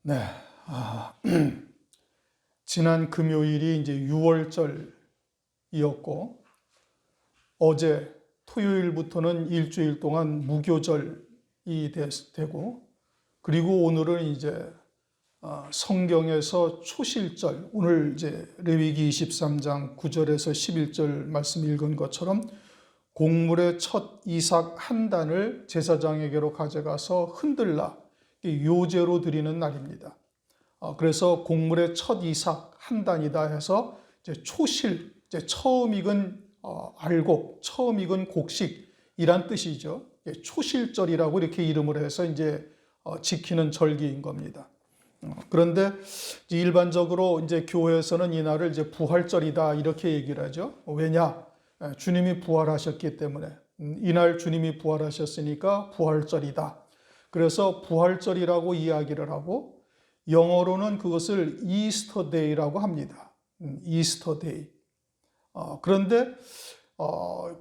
네. 지난 금요일이 이제 6월절이었고, 어제 토요일부터는 일주일 동안 무교절이 되고, 그리고 오늘은 이제 성경에서 초실절, 오늘 이제 레위기 23장 9절에서 11절 말씀 읽은 것처럼 곡물의 첫 이삭 한 단을 제사장에게로 가져가서 흔들라 요제로 드리는 날입니다. 그래서 곡물의 첫 이삭 한 단이다 해서 이제 초실, 이제 처음 익은 알곡, 처음 익은 곡식이란 뜻이죠. 초실절이라고 이렇게 이름을 해서 이제 지키는 절기인 겁니다. 그런데 일반적으로 이제 교회에서는 이 날을 이제 부활절이다 이렇게 얘기를 하죠. 왜냐? 주님이 부활하셨기 때문에 이날 주님이 부활하셨으니까 부활절이다. 그래서 부활절이라고 이야기를 하고 영어로는 그것을 이스터데이라고 합니다. 이스터데이. 그런데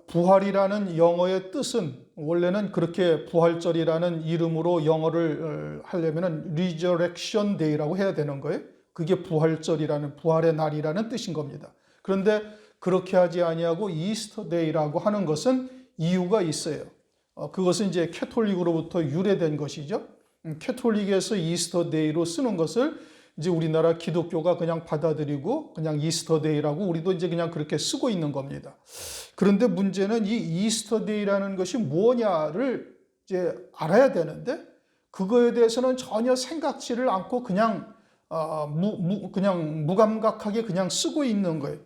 부활이라는 영어의 뜻은 원래는 그렇게 부활절이라는 이름으로 영어를 하려면 Resurrection Day라고 해야 되는 거예요. 그게 부활절이라는 부활의 날이라는 뜻인 겁니다. 그런데 그렇게 하지 아니하고 이스터데이라고 하는 것은 이유가 있어요. 그것은 이제 캐톨릭으로부터 유래된 것이죠. 캐톨릭에서 이스터데이로 쓰는 것을 이제 우리나라 기독교가 그냥 받아들이고 그냥 이스터데이라고 우리도 이제 그냥 그렇게 쓰고 있는 겁니다. 그런데 문제는 이 이스터데이라는 것이 뭐냐를 이제 알아야 되는데 그거에 대해서는 전혀 생각지를 않고 그냥 그냥 무감각하게 그냥 쓰고 있는 거예요.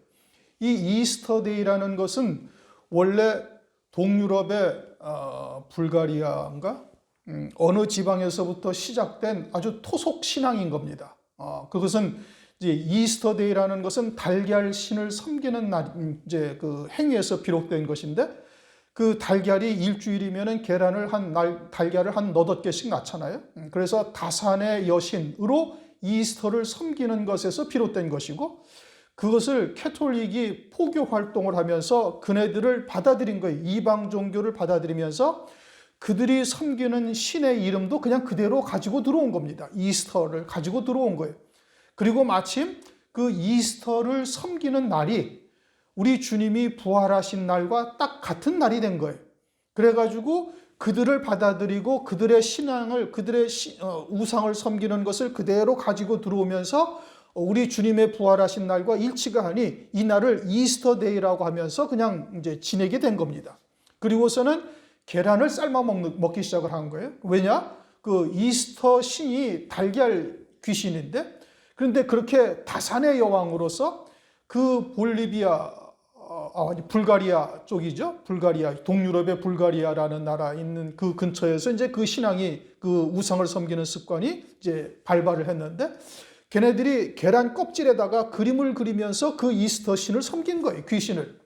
이 이스터데이라는 것은 원래 동유럽의 불가리아인가 어느 지방에서부터 시작된 아주 토속 신앙인 겁니다. 그것은 이제 이스터데이라는 것은 달걀 신을 섬기는 날 이제 그 행위에서 비롯된 것인데 그 달걀이 일주일이면은 달걀을 한 너댓 개씩 낳잖아요. 그래서 다산의 여신으로 이스터를 섬기는 것에서 비롯된 것이고 그것을 캐톨릭이 포교 활동을 하면서 그네들을 받아들인 거예요. 이방 종교를 받아들이면서 그들이 섬기는 신의 이름도 그냥 그대로 가지고 들어온 겁니다. 이스터를 가지고 들어온 거예요. 그리고 마침 그 이스터를 섬기는 날이 우리 주님이 부활하신 날과 딱 같은 날이 된 거예요. 그래가지고 그들을 받아들이고 그들의 신앙을, 그들의 우상을 섬기는 것을 그대로 가지고 들어오면서 우리 주님의 부활하신 날과 일치가 하니 이 날을 이스터데이라고 하면서 그냥 이제 지내게 된 겁니다. 그리고서는 계란을 삶아 먹기 시작을 한 거예요. 왜냐? 그 이스터 신이 달걀 귀신인데 그런데 그렇게 다산의 여왕으로서 그 불가리아 쪽이죠. 불가리아, 동유럽의 불가리아라는 나라 있는 그 근처에서 이제 그 신앙이 그 우상을 섬기는 습관이 이제 발발을 했는데 걔네들이 계란 껍질에다가 그림을 그리면서 그 이스터 신을 섬긴 거예요. 귀신을.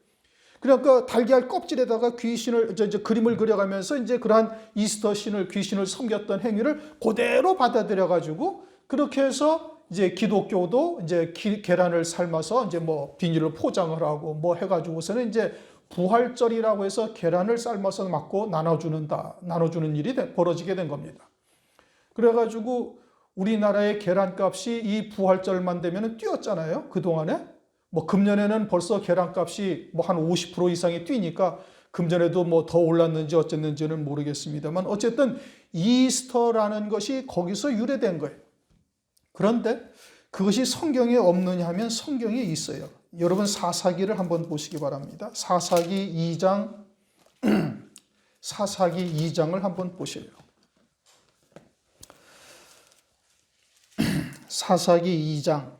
그러니까 달걀 껍질에다가 귀신을 이제 그림을 그려가면서 이제 그러한 이스터 신을 귀신을 섬겼던 행위를 그대로 받아들여 가지고 그렇게 해서 이제 기독교도 이제 계란을 삶아서 이제 뭐 비닐로 포장을 하고 뭐 해가지고서는 이제 부활절이라고 해서 계란을 삶아서 맞고 나눠주는 일이 벌어지게 된 겁니다. 그래가지고 우리나라의 계란값이 이 부활절만 되면 뛰었잖아요. 그동안에. 뭐 금년에는 벌써 계란값이 뭐 한 50% 이상이 뛰니까 금전에도 뭐 더 올랐는지 어쨌는지는 모르겠습니다만 어쨌든 이스터라는 것이 거기서 유래된 거예요. 그런데 그것이 성경에 없느냐 하면 성경에 있어요. 여러분 사사기를 한번 보시기 바랍니다. 사사기 2장을 한번 보세요. 사사기 2장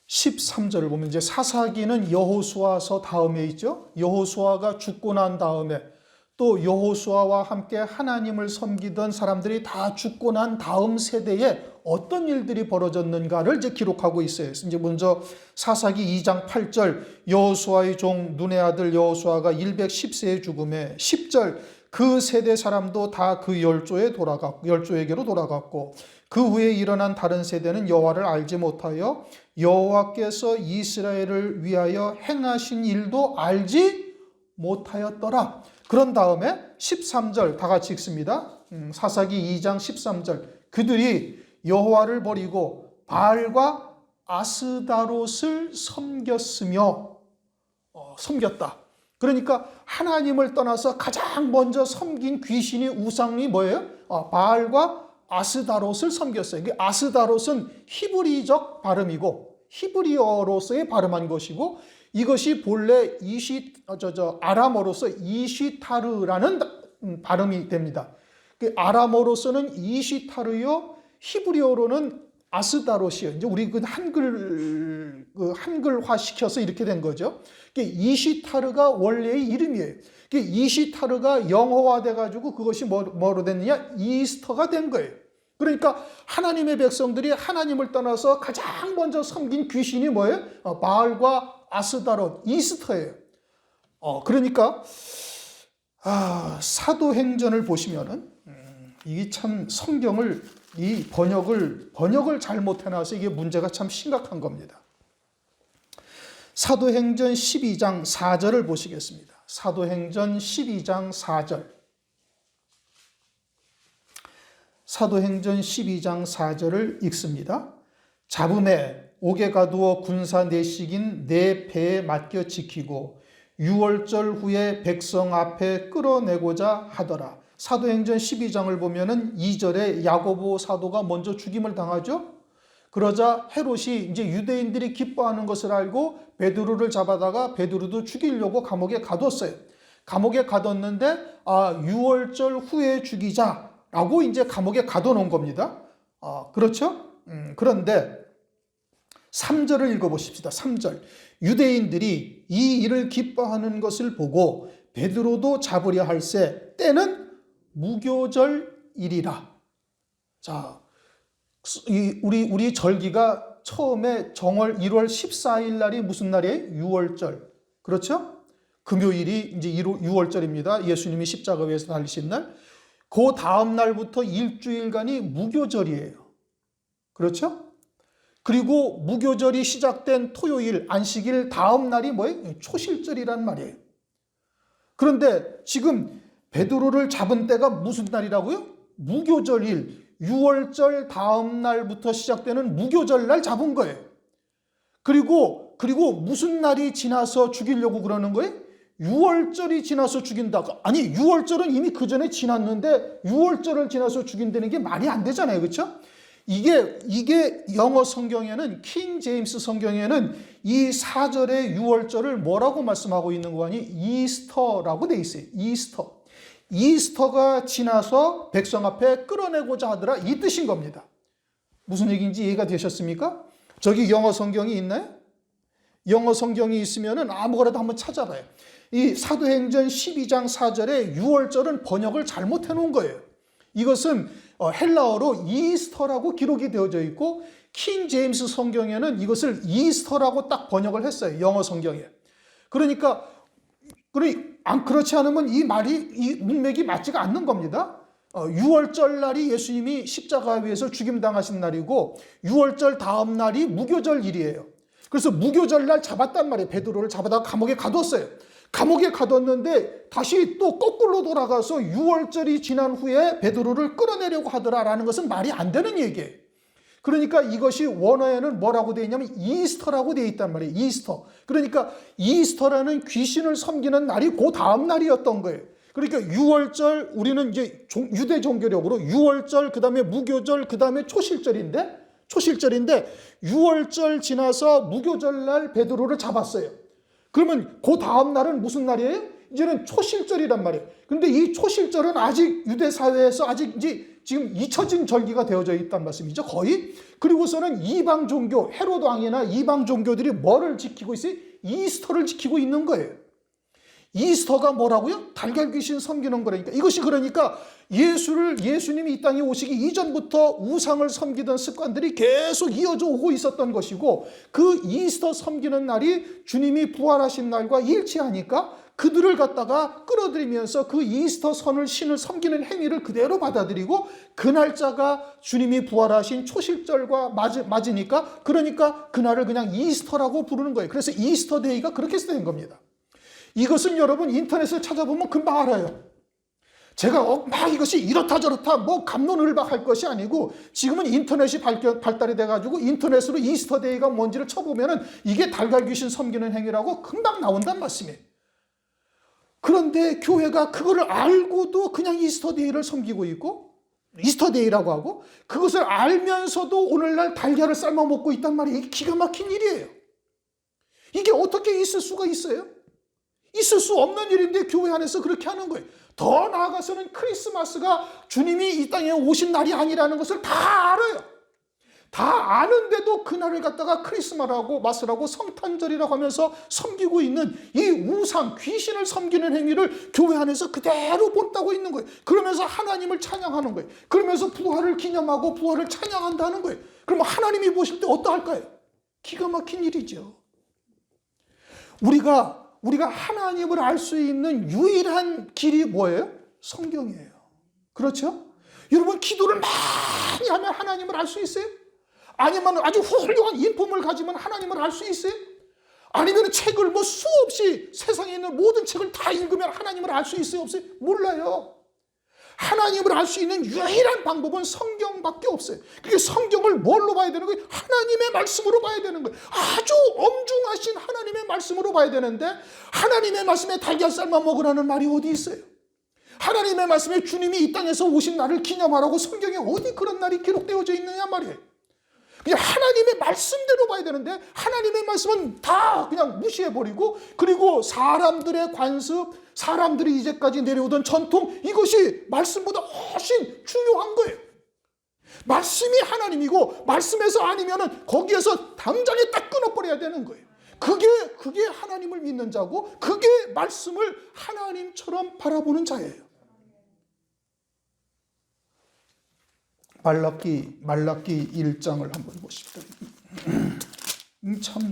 13절을 보면 이제 사사기는 여호수아서 다음에 있죠. 여호수아가 죽고 난 다음에 또 여호수아와 함께 하나님을 섬기던 사람들이 다 죽고 난 다음 세대에 어떤 일들이 벌어졌는가를 이제 기록하고 있어요. 이제 먼저 사사기 2장 8절 여호수아의 종 눈의 아들 여호수아가 110세에 죽음에 10절 그 세대 사람도 다 그 열조에게로 돌아갔고 그 후에 일어난 다른 세대는 여호와를 알지 못하여 여호와께서 이스라엘을 위하여 행하신 일도 알지 못하였더라. 그런 다음에 13절 다 같이 읽습니다. 사사기 2장 13절. 그들이 여호와를 버리고 바알과 아스다롯을 섬겼으며 섬겼다. 그러니까 하나님을 떠나서 가장 먼저 섬긴 귀신이 우상이 뭐예요? 바알과 아스다롯을 섬겼어요. 아스다롯은 히브리적 발음이고 히브리어로서의 발음한 것이고 이것이 본래 아람어로서 이시타르라는 발음이 됩니다. 아람어로서는 이시타르요, 히브리어로는 아스다롯이요. 이제 우리 한글화 시켜서 이렇게 된 거죠. 이시타르가 원래의 이름이에요. 이시타르가 영어화돼 가지고 그것이 뭐로 됐느냐? 이스터가 된 거예요. 그러니까 하나님의 백성들이 하나님을 떠나서 가장 먼저 섬긴 귀신이 뭐예요? 바알과 아스다롯, 이스터예요. 그러니까 사도행전을 보시면은 이게 참 성경을 이 번역을 잘못해놔서 이게 문제가 참 심각한 겁니다. 사도행전 12장 4절을 보시겠습니다. 사도행전 12장 4절. 사도행전 12장 4절을 읽습니다. 잡음에 옥에 가두어 군사 내식인 네 배에 맡겨 지키고 유월절 후에 백성 앞에 끌어내고자 하더라. 사도행전 12장을 보면은 2절에 야고보 사도가 먼저 죽임을 당하죠. 그러자 헤롯이 이제 유대인들이 기뻐하는 것을 알고 베드로를 잡아다가 베드로도 죽이려고 감옥에 가뒀어요. 감옥에 가뒀는데 유월절 후에 죽이자라고 이제 감옥에 가둬놓은 겁니다. 그렇죠? 그런데 3절을 읽어보십시다. 3절. 유대인들이 이 일을 기뻐하는 것을 보고 베드로도 잡으려 할새 때는 무교절이리라. 자, 우리 절기가 처음에 정월 1월 14일 날이 무슨 날이에요? 유월절. 그렇죠? 금요일이 이제 6월절입니다. 예수님이 십자가 위에서 달리신 날. 그 다음 날부터 일주일간이 무교절이에요. 그렇죠? 그리고 무교절이 시작된 토요일, 안식일 다음 날이 뭐예요? 초실절이란 말이에요. 그런데 지금 베드로를 잡은 때가 무슨 날이라고요? 무교절일, 6월절 다음 날부터 시작되는 무교절 날 잡은 거예요. 그리고 무슨 날이 지나서 죽이려고 그러는 거예요? 6월절이 지나서 죽인다. 아니 6월절은 이미 그 전에 지났는데 6월절을 지나서 죽인다는 게 말이 안 되잖아요. 그렇죠? 이게 영어 성경에는 킹 제임스 성경에는 이 4절의 6월절을 뭐라고 말씀하고 있는 거 아니? 이스터라고 돼 있어요. 이스터가 지나서 백성 앞에 끌어내고자 하더라 이 뜻인 겁니다. 무슨 얘기인지 이해가 되셨습니까? 저기 영어 성경이 있나요? 영어 성경이 있으면은 아무거라도 한번 찾아봐요. 이 사도행전 12장 4절에 6월절은 번역을 잘못해 놓은 거예요. 이것은 헬라어로 이스터라고 기록이 되어져 있고 킹 제임스 성경에는 이것을 이스터라고 딱 번역을 했어요. 영어 성경에. 그러니까 그렇지 않으면 이 문맥이 맞지가 않는 겁니다. 6월절 날이 예수님이 십자가 위에서 죽임당하신 날이고 6월절 다음 날이 무교절일이에요. 그래서 무교절 날 잡았단 말이에요. 베드로를 잡아다가 감옥에 가뒀어요. 감옥에 가뒀는데 다시 또 거꾸로 돌아가서 6월절이 지난 후에 베드로를 끌어내려고 하더라라는 것은 말이 안 되는 얘기예요. 그러니까 이것이 원어에는 뭐라고 되어 있냐면 이스터라고 되어 있단 말이에요. 이스터. 그러니까 이스터라는 귀신을 섬기는 날이 그 다음 날이었던 거예요. 그러니까 6월절 우리는 이제 유대 종교력으로 6월절 그다음에 무교절 그다음에 초실절인데 6월절 지나서 무교절 날 베드로를 잡았어요. 그러면 그 다음 날은 무슨 날이에요? 이제는 초실절이란 말이에요. 그런데 이 초실절은 아직 유대 사회에서 아직 이제 지금 잊혀진 절기가 되어져 있단 말씀이죠. 거의. 그리고서는 이방 종교, 헤롯 왕이나 이방 종교들이 뭐를 지키고 있어요? 이스터를 지키고 있는 거예요. 이스터가 뭐라고요? 달걀 귀신 섬기는 거라니까. 이것이 그러니까 예수님이 이 땅에 오시기 이전부터 우상을 섬기던 습관들이 계속 이어져 오고 있었던 것이고 그 이스터 섬기는 날이 주님이 부활하신 날과 일치하니까 그들을 갖다가 끌어들이면서 그 이스터 신을 섬기는 행위를 그대로 받아들이고 그 날짜가 주님이 부활하신 초실절과 맞으니까 그러니까 그날을 그냥 이스터라고 부르는 거예요. 그래서 이스터 데이가 그렇게 된 겁니다. 이것은 여러분 인터넷을 찾아보면 금방 알아요. 제가 막 이것이 이렇다 저렇다 뭐 갑론을박할 것이 아니고 지금은 인터넷이 발달이 돼가지고 인터넷으로 이스터데이가 뭔지를 쳐보면은 이게 달걀 귀신 섬기는 행위라고 금방 나온단 말씀이에요. 그런데 교회가 그거를 알고도 그냥 이스터데이를 섬기고 있고 이스터데이라고 하고 그것을 알면서도 오늘날 달걀을 삶아 먹고 있단 말이에요. 이게 기가 막힌 일이에요. 이게 어떻게 있을 수가 있어요? 있을 수 없는 일인데 교회 안에서 그렇게 하는 거예요. 더 나아가서는 크리스마스가 주님이 이 땅에 오신 날이 아니라는 것을 다 알아요. 다 아는데도 그날을 갖다가 크리스마스라고 마스라고 성탄절이라고 하면서 섬기고 있는 이 우상, 귀신을 섬기는 행위를 교회 안에서 그대로 본다고 있는 거예요. 그러면서 하나님을 찬양하는 거예요. 그러면서 부활을 기념하고 부활을 찬양한다는 거예요. 그러면 하나님이 보실 때 어떠할까요? 기가 막힌 일이죠. 우리가 하나님을 알 수 있는 유일한 길이 뭐예요? 성경이에요. 그렇죠? 여러분 기도를 많이 하면 하나님을 알 수 있어요? 아니면 아주 훌륭한 인품을 가지면 하나님을 알 수 있어요? 아니면 책을 뭐 수없이 세상에 있는 모든 책을 다 읽으면 하나님을 알 수 있어요? 없어요? 몰라요. 하나님을 알 수 있는 유일한 방법은 성경밖에 없어요. 그게 성경을 뭘로 봐야 되는 거예요? 하나님의 말씀으로 봐야 되는 거예요. 아주 엄중하신 하나님의 말씀으로 봐야 되는데 하나님의 말씀에 달걀 삶아 먹으라는 말이 어디 있어요? 하나님의 말씀에 주님이 이 땅에서 오신 날을 기념하라고 성경에 어디 그런 날이 기록되어져 있느냐 말이에요. 그냥 하나님의 말씀대로 봐야 되는데 하나님의 말씀은 다 그냥 무시해버리고 그리고 사람들의 관습, 사람들이 이제까지 내려오던 전통 이것이 말씀보다 훨씬 중요한 거예요. 말씀이 하나님이고 말씀에서 아니면은 거기에서 당장에 딱 끊어버려야 되는 거예요. 그게 하나님을 믿는 자고 그게 말씀을 하나님처럼 바라보는 자예요. 말라기 1장을 한번 보십시오. 참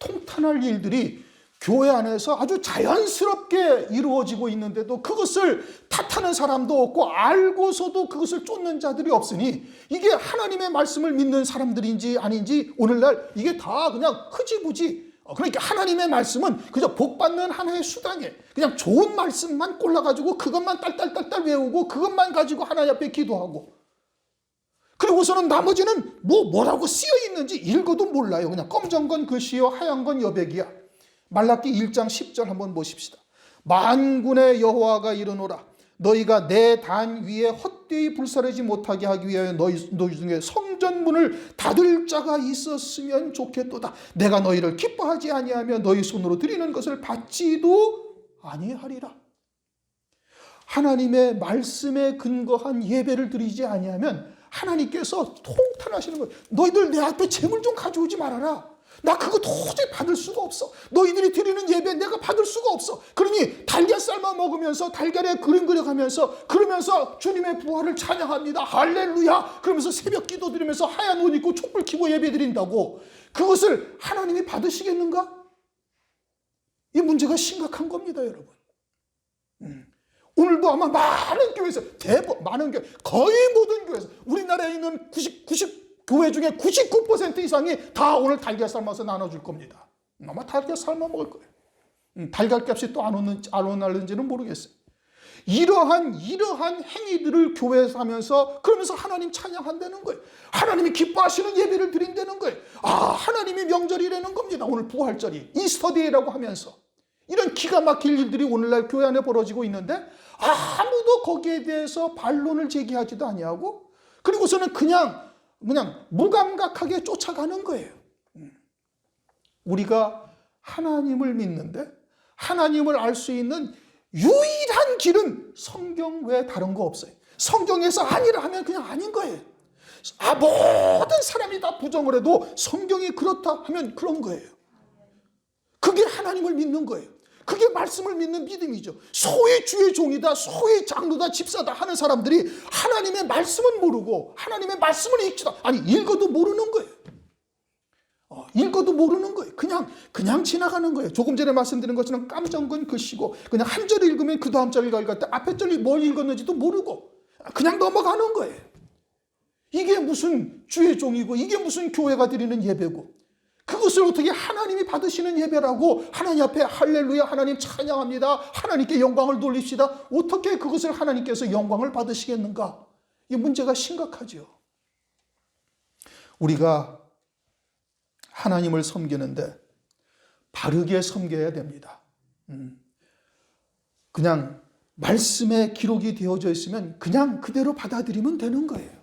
통탄할 일들이 교회 안에서 아주 자연스럽게 이루어지고 있는데도 그것을 탓하는 사람도 없고 알고서도 그것을 쫓는 자들이 없으니 이게 하나님의 말씀을 믿는 사람들인지 아닌지 오늘날 이게 다 그냥 흐지부지. 그러니까 하나님의 말씀은 그저 복받는 하나의 수단이에요. 그냥 좋은 말씀만 골라가지고 그것만 딸딸딸딸 외우고 그것만 가지고 하나님 앞에 기도하고 그리고서는 나머지는 뭐라고 쓰여 있는지 읽어도 몰라요. 그냥 검정 건 글씨요 하얀 건 여백이야. 말라기 1장 10절 한번 보십시다. 만군의 여호와가 이르노라 너희가 내 단 위에 헛되이 불사르지 못하게 하기 위하여 너희 중에 성전문을 닫을 자가 있었으면 좋겠도다. 내가 너희를 기뻐하지 아니하며 너희 손으로 드리는 것을 받지도 아니하리라. 하나님의 말씀에 근거한 예배를 드리지 아니하면 하나님께서 통탄하시는 거예요. 너희들 내 앞에 재물 좀 가져오지 말아라. 나 그거 도저히 받을 수가 없어. 너희들이 드리는 예배 내가 받을 수가 없어. 그러니 달걀 삶아 먹으면서 달걀에 그림 그려가면서 그러면서 주님의 부활을 찬양합니다. 할렐루야. 그러면서 새벽 기도 드리면서 하얀 옷 입고 촛불 켜고 예배 드린다고 그것을 하나님이 받으시겠는가? 이 문제가 심각한 겁니다, 여러분. 오늘도 아마 많은 교회에서 많은 교회 거의 모든 교회에서 우리나라에 있는 90 교회 중에 99% 이상이 다 오늘 달걀 삶아서 나눠줄 겁니다. 아마 달걀 삶아 먹을 거예요. 달걀값이 또 안 오는지는 모르겠어요. 이러한 행위들을 교회에서 하면서 그러면서 하나님 찬양한다는 거예요. 하나님이 기뻐하시는 예배를 드린다는 거예요. 하나님이 명절이라는 겁니다. 오늘 부활절이 이스터데이라고 하면서 이런 기가 막힐 일들이 오늘날 교회 안에 벌어지고 있는데 아무도 거기에 대해서 반론을 제기하지도 아니하고 그리고서는 그냥 무감각하게 쫓아가는 거예요. 우리가 하나님을 믿는데 하나님을 알 수 있는 유일한 길은 성경 외에 다른 거 없어요. 성경에서 아니라 하면 그냥 아닌 거예요. 모든 사람이 다 부정을 해도 성경이 그렇다 하면 그런 거예요. 그게 하나님을 믿는 거예요. 그게 말씀을 믿는 믿음이죠. 소위 주의 종이다, 소위 장로다, 집사다 하는 사람들이 하나님의 말씀은 모르고 하나님의 말씀을 읽어도 모르는 거예요. 읽어도 모르는 거예요. 그냥 지나가는 거예요. 조금 전에 말씀드린 것처럼 깜정건 글씨고 그냥 한 절 읽으면 그 다음 절 읽을 때 앞에 절이 뭘 읽었는지도 모르고 그냥 넘어가는 거예요. 이게 무슨 주의 종이고 이게 무슨 교회가 드리는 예배고 그것을 어떻게 하나님이 받으시는 예배라고 하나님 앞에 할렐루야 하나님 찬양합니다. 하나님께 영광을 돌립시다. 어떻게 그것을 하나님께서 영광을 받으시겠는가? 이 문제가 심각하죠. 우리가 하나님을 섬기는데 바르게 섬겨야 됩니다. 그냥 말씀에 기록이 되어져 있으면 그냥 그대로 받아들이면 되는 거예요.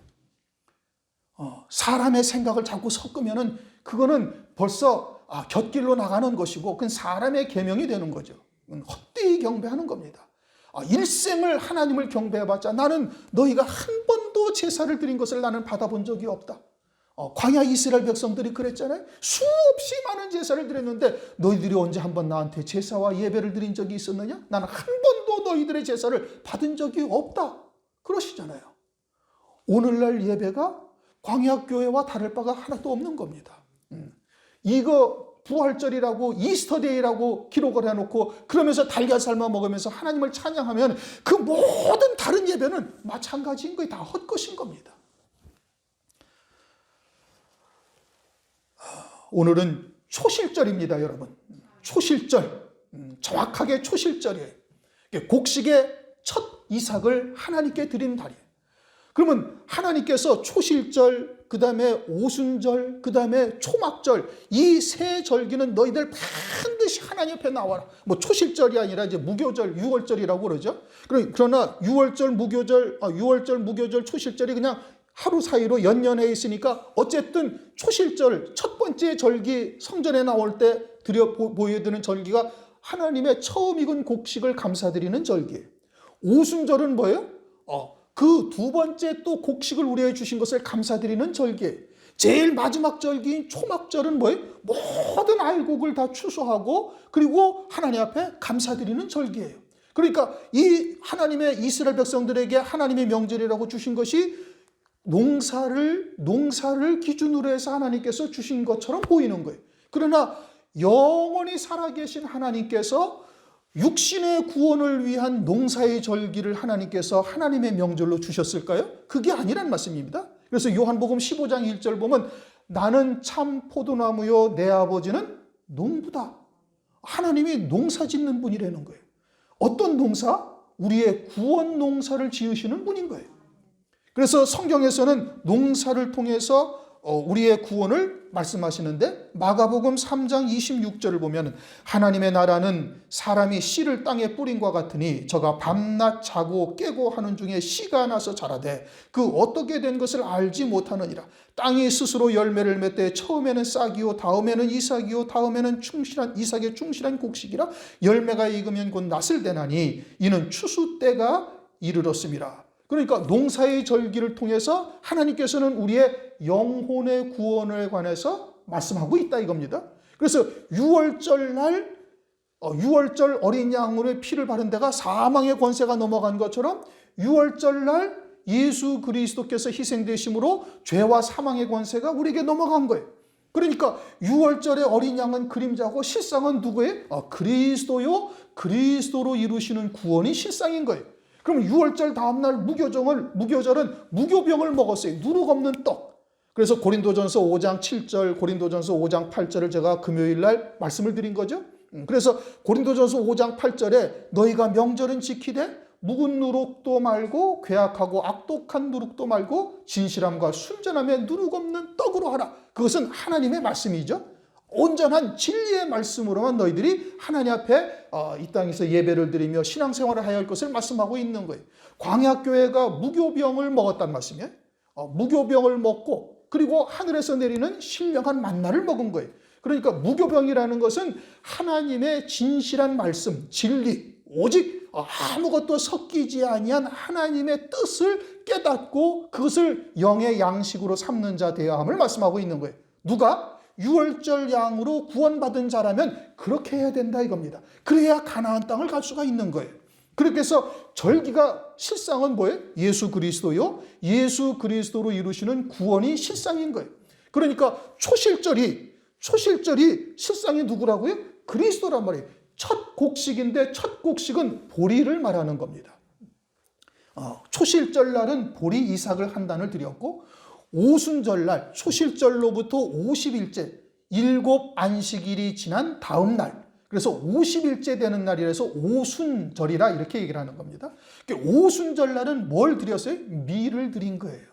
사람의 생각을 자꾸 섞으면은 그거는 벌써 곁길로 나가는 것이고 그건 사람의 계명이 되는 거죠. 헛되이 경배하는 겁니다. 일생을 하나님을 경배해봤자 나는 너희가 한 번도 제사를 드린 것을 나는 받아본 적이 없다. 광야 이스라엘 백성들이 그랬잖아요. 수없이 많은 제사를 드렸는데 너희들이 언제 한 번 나한테 제사와 예배를 드린 적이 있었느냐? 나는 한 번도 너희들의 제사를 받은 적이 없다. 그러시잖아요. 오늘날 예배가 광야교회와 다를 바가 하나도 없는 겁니다. 이거 부활절이라고 이스터데이라고 기록을 해놓고 그러면서 달걀 삶아 먹으면서 하나님을 찬양하면 그 모든 다른 예배는 마찬가지인 거예요. 다 헛것인 겁니다. 오늘은 초실절입니다, 여러분. 초실절. 정확하게 초실절이에요. 곡식의 첫 이삭을 하나님께 드리는 달이에요. 그러면 하나님께서 초실절, 그 다음에 오순절, 그 다음에 초막절, 이 세 절기는 너희들 반드시 하나님 앞에 나와라. 뭐 초실절이 아니라 이제 무교절, 유월절이라고 그러죠. 그러나 유월절, 무교절, 초실절이 그냥 하루 사이로 연연해 있으니까 어쨌든 초실절, 첫 번째 절기 성전에 나올 때 보여드리는 절기가 하나님의 처음 익은 곡식을 감사드리는 절기예요. 오순절은 뭐예요? 그 두 번째 또 곡식을 우리에게 주신 것을 감사드리는 절기예요. 제일 마지막 절기인 초막절은 뭐예요? 모든 알곡을 다 추수하고 그리고 하나님 앞에 감사드리는 절기예요. 그러니까 이 하나님의 이스라엘 백성들에게 하나님의 명절이라고 주신 것이 농사를 기준으로 해서 하나님께서 주신 것처럼 보이는 거예요. 그러나 영원히 살아계신 하나님께서 육신의 구원을 위한 농사의 절기를 하나님께서 하나님의 명절로 주셨을까요? 그게 아니란 말씀입니다. 그래서 요한복음 15장 1절 보면 나는 참 포도나무요 내 아버지는 농부다. 하나님이 농사 짓는 분이라는 거예요. 어떤 농사? 우리의 구원 농사를 지으시는 분인 거예요. 그래서 성경에서는 농사를 통해서 우리의 구원을 말씀하시는데 마가복음 3장 26절을 보면 하나님의 나라는 사람이 씨를 땅에 뿌린과 같으니 저가 밤낮 자고 깨고 하는 중에 씨가 나서 자라되 그 어떻게 된 것을 알지 못하느니라. 땅이 스스로 열매를 맺되 처음에는 싹이요 다음에는 이삭이요 다음에는 이삭의 충실한 곡식이라 열매가 익으면 곧 낫을 되나니 이는 추수 때가 이르렀음이라. 그러니까 농사의 절기를 통해서 하나님께서는 우리의 영혼의 구원에 관해서 말씀하고 있다 이겁니다. 그래서 유월절 어린 양으로의 피를 바른 데가 사망의 권세가 넘어간 것처럼 유월절 날 예수 그리스도께서 희생되심으로 죄와 사망의 권세가 우리에게 넘어간 거예요. 그러니까 유월절의 어린 양은 그림자고 실상은 누구예요? 그리스도요. 그리스도로 이루시는 구원이 실상인 거예요. 그럼 유월절 다음날 무교절은 무교병을 먹었어요. 누룩 없는 떡. 그래서 고린도전서 5장 7절, 고린도전서 5장 8절을 제가 금요일 날 말씀을 드린 거죠. 그래서 고린도전서 5장 8절에 너희가 명절은 지키되 묵은 누룩도 말고 괴악하고 악독한 누룩도 말고 진실함과 순전함에 누룩 없는 떡으로 하라. 그것은 하나님의 말씀이죠. 온전한 진리의 말씀으로만 너희들이 하나님 앞에 이 땅에서 예배를 드리며 신앙생활을 해야 할 것을 말씀하고 있는 거예요. 광야교회가 무교병을 먹었단 말씀이에요. 무교병을 먹고 그리고 하늘에서 내리는 신령한 만나를 먹은 거예요. 그러니까 무교병이라는 것은 하나님의 진실한 말씀, 진리, 오직 아무것도 섞이지 아니한 하나님의 뜻을 깨닫고 그것을 영의 양식으로 삼는 자 되어야 함을 말씀하고 있는 거예요. 누가? 유월절 양으로 구원받은 자라면 그렇게 해야 된다 이겁니다. 그래야 가나안 땅을 갈 수가 있는 거예요. 그렇게 해서 절기가 실상은 뭐예요? 예수 그리스도요. 예수 그리스도로 이루시는 구원이 실상인 거예요. 그러니까 초실절이 실상이 누구라고요? 그리스도란 말이에요. 첫 곡식인데 첫 곡식은 보리를 말하는 겁니다. 초실절 날은 보리 이삭을 한 단을 드렸고 오순절날 초실절로부터 50일째 일곱 안식일이 지난 다음 날, 그래서 50일째 되는 날이라서 오순절이라 이렇게 얘기를 하는 겁니다. 오순절 날은 뭘 드렸어요? 밀을 드린 거예요.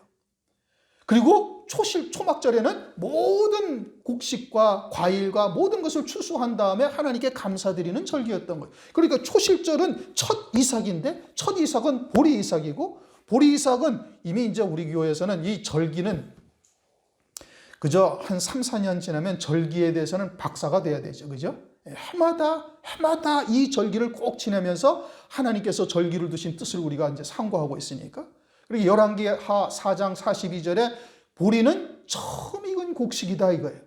그리고 초막절에는 모든 곡식과 과일과 모든 것을 추수한 다음에 하나님께 감사드리는 절기였던 거예요. 그러니까 초실절은 첫 이삭인데, 첫 이삭은 보리 이삭이고, 보리 이삭은 이미 이제 우리 교회에서는 이 절기는 그저 한 3, 4년 지나면 절기에 대해서는 박사가 돼야 되죠. 그죠? 해마다 이 절기를 꼭 지내면서 하나님께서 절기를 두신 뜻을 우리가 이제 상고하고 있으니까. 그리고 열왕기하 4장 42절에 보리는 처음 익은 곡식이다 이거예요.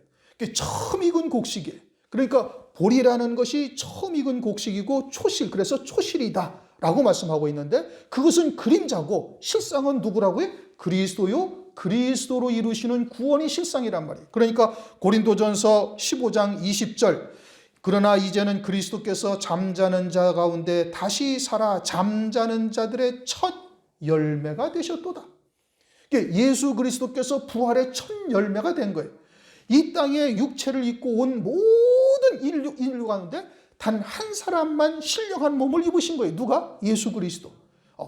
처음 익은 곡식이에요. 그러니까 보리라는 것이 처음 익은 곡식이고 초실, 그래서 초실이다 라고 말씀하고 있는데, 그것은 그림자고 실상은 누구라고요? 그리스도요. 그리스도로 이루시는 구원이 실상이란 말이에요. 그러니까 고린도전서 15장 20절, 그러나 이제는 그리스도께서 잠자는 자 가운데 다시 살아 잠자는 자들의 첫 열매가 되셨도다. 예수 그리스도께서 부활의 첫 열매가 된 거예요. 이 땅에 육체를 입고 온 모든 인류 가운데 단 한 사람만 신령한 몸을 입으신 거예요. 누가? 예수 그리스도.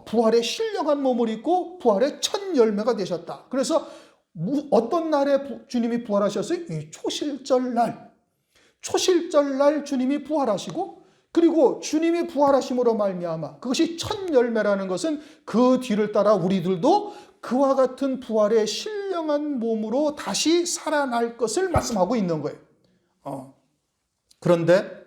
부활의 신령한 몸을 입고 부활의 첫 열매가 되셨다. 그래서 어떤 날에 주님이 부활하셨어요? 이 초실절 날. 초실절 날 주님이 부활하시고, 그리고 주님이 부활하심으로 말미암아 그것이 첫 열매라는 것은 그 뒤를 따라 우리들도 그와 같은 부활의 신령한 몸으로 다시 살아날 것을 말씀하고 있는 거예요. 그런데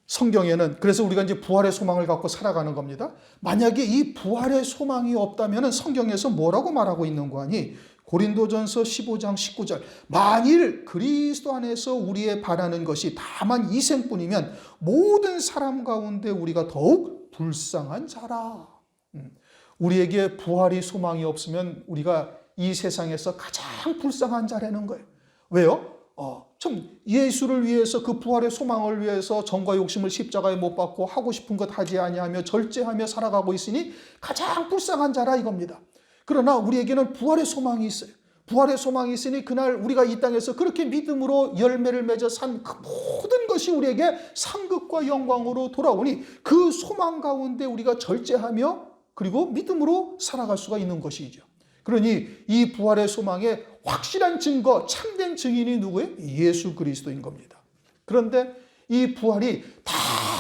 성경에는, 그래서 우리가 이제 부활의 소망을 갖고 살아가는 겁니다. 만약에 이 부활의 소망이 없다면 성경에서 뭐라고 말하고 있는 거 아니? 고린도전서 15장 19절, 만일 그리스도 안에서 우리의 바라는 것이 다만 이 생뿐이면 모든 사람 가운데 우리가 더욱 불쌍한 자라. 우리에게 부활이 소망이 없으면 우리가 이 세상에서 가장 불쌍한 자라는 거예요. 왜요? 참 예수를 위해서, 그 부활의 소망을 위해서 정과 욕심을 십자가에 못 박고 하고 싶은 것 하지 아니하며 절제하며 살아가고 있으니 가장 불쌍한 자라 이겁니다. 그러나 우리에게는 부활의 소망이 있어요. 부활의 소망이 있으니 그날 우리가 이 땅에서 그렇게 믿음으로 열매를 맺어 산 그 모든 것이 우리에게 상급과 영광으로 돌아오니 그 소망 가운데 우리가 절제하며 그리고 믿음으로 살아갈 수가 있는 것이죠. 그러니 이 부활의 소망의 확실한 증거, 참된 증인이 누구예요? 예수 그리스도인 겁니다. 그런데 이 부활이 다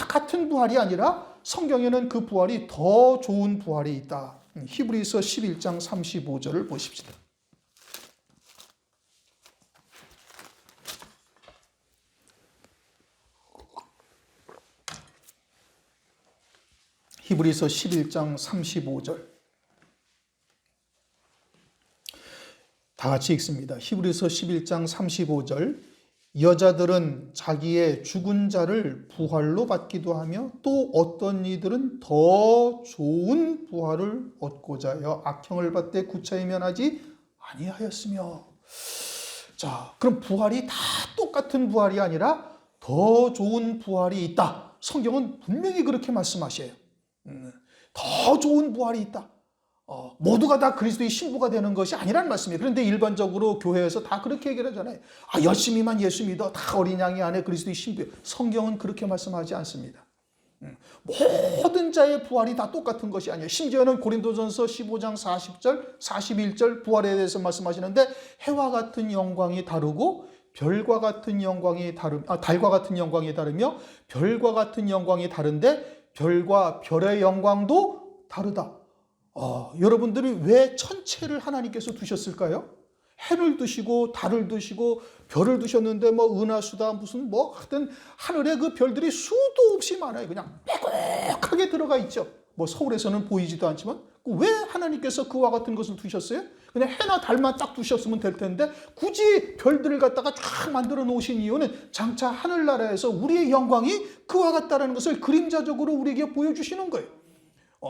같은 부활이 아니라 성경에는 그 부활이 더 좋은 부활이 있다. 히브리서 11장 35절을 보십시다. 히브리서 11장 35절. 다 같이 읽습니다. 히브리서 11장 35절. 여자들은 자기의 죽은 자를 부활로 받기도 하며 또 어떤 이들은 더 좋은 부활을 얻고자 하여 악형을 받되 구차히 면하지 아니하였으며. 자, 그럼 부활이 다 똑같은 부활이 아니라 더 좋은 부활이 있다. 성경은 분명히 그렇게 말씀하셔요. 더 좋은 부활이 있다. 모두가 다 그리스도의 신부가 되는 것이 아니라는 말씀이에요. 그런데 일반적으로 교회에서 다 그렇게 얘기를 하잖아요. 열심히만 예수 믿어. 다 어린 양이 안에 그리스도의 신부예요. 성경은 그렇게 말씀하지 않습니다. 모든 자의 부활이 다 똑같은 것이 아니에요. 심지어는 고린도전서 15장 40절, 41절 부활에 대해서 말씀하시는데 해와 같은 영광이 다르고 별과 같은 영광이 달과 같은 영광이 다르며 별과 같은 영광이 다른데 별과 별의 영광도 다르다. 여러분들이 왜 천체를 하나님께서 두셨을까요? 해를 두시고 달을 두시고 별을 두셨는데 은하수다 무슨 하여튼 하늘에 그 별들이 수도 없이 많아요. 그냥 빼곡하게 들어가 있죠. 서울에서는 보이지도 않지만 왜 하나님께서 그와 같은 것을 두셨어요? 그냥 해나 달만 딱 두셨으면 될 텐데 굳이 별들을 갖다가 쫙 만들어 놓으신 이유는 장차 하늘나라에서 우리의 영광이 그와 같다는 것을 그림자적으로 우리에게 보여주시는 거예요.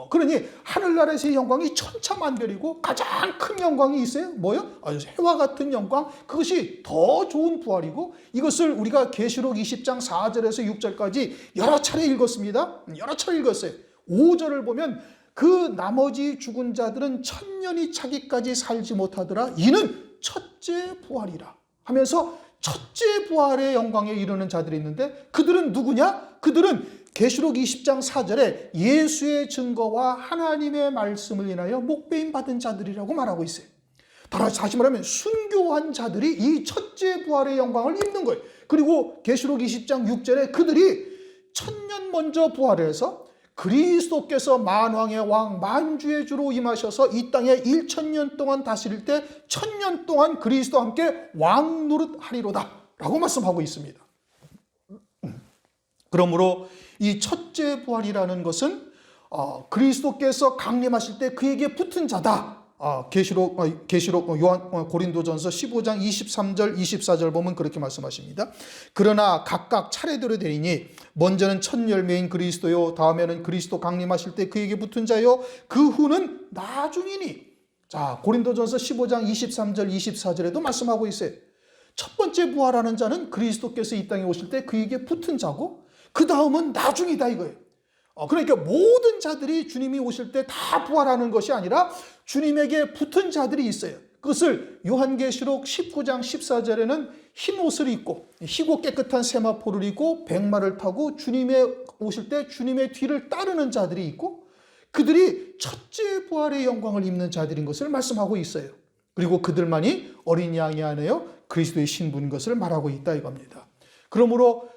그러니 하늘나라에서의 영광이 천차만별이고 가장 큰 영광이 있어요. 뭐요? 해와 같은 영광, 그것이 더 좋은 부활이고 이것을 우리가 계시록 20장 4절에서 6절까지 여러 차례 읽었습니다. 여러 차례 읽었어요. 5절을 보면 그 나머지 죽은 자들은 천년이 차기까지 살지 못하더라. 이는 첫째 부활이라 하면서 첫째 부활의 영광에 이르는 자들이 있는데 그들은 누구냐? 그들은 계시록 20장 4절에 예수의 증거와 하나님의 말씀을 인하여 목배임 받은 자들이라고 말하고 있어요. 다시 말하면 순교한 자들이 이 첫째 부활의 영광을 입는 거예요. 그리고 계시록 20장 6절에 그들이 천년 먼저 부활해서 그리스도께서 만왕의 왕 만주의 주로 임하셔서 이 땅에 1000년 동안 다스릴 때 1000년 동안 그리스도와 함께 왕 노릇하리로다 라고 말씀하고 있습니다. 그러므로 이 첫째 부활이라는 것은 그리스도께서 강림하실 때 그에게 붙은 자다. 계시록 고린도전서 15장 23절 24절 보면 그렇게 말씀하십니다. 그러나 각각 차례대로 되리니 먼저는 첫 열매인 그리스도요 다음에는 그리스도 강림하실 때 그에게 붙은 자요 그 후는 나중이니. 자, 고린도전서 15장 23절 24절에도 말씀하고 있어요. 첫 번째 부활하는 자는 그리스도께서 이 땅에 오실 때 그에게 붙은 자고 그 다음은 나중이다 이거예요. 그러니까 모든 자들이 주님이 오실 때 다 부활하는 것이 아니라 주님에게 붙은 자들이 있어요. 그것을 요한계시록 19장 14절에는 흰 옷을 입고 희고 깨끗한 세마포를 입고 백마를 타고 주님의 오실 때 주님의 뒤를 따르는 자들이 있고 그들이 첫째 부활의 영광을 입는 자들인 것을 말씀하고 있어요. 그리고 그들만이 어린 양이 안에요 그리스도의 신부인 것을 말하고 있다 이겁니다. 그러므로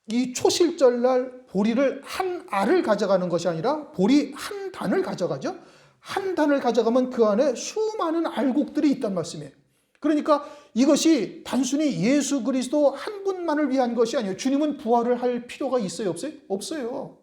이 초실절날 보리를 한 알을 가져가는 것이 아니라 보리 한 단을 가져가죠. 한 단을 가져가면 그 안에 수많은 알곡들이 있단 말씀이에요. 그러니까 이것이 단순히 예수 그리스도 한 분만을 위한 것이 아니에요. 주님은 부활을 할 필요가 있어요? 없어요? 없어요.